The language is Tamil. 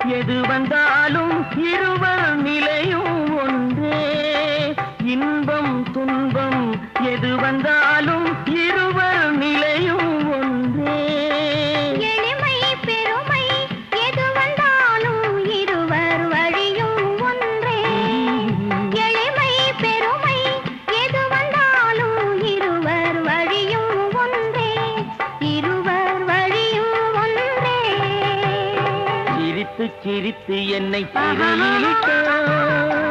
எது வந்தாலும் இருவர் நிலையும் ஒன்றே. இன்பம் துன்பம் எது வந்தாலும் இருவர் நிலையும் ஒன்றே. எளிமை பெருமை எது வந்தாலும் இருவர் வழியும் ஒன்றே. எளிமை பெருமை எது வந்தாலும் இருவர் வழியும் ஒன்றே. இருவர் வழியும் ஒன்றே. சிரித்து சிரித்து என்னை சிறையிலிட்டார்.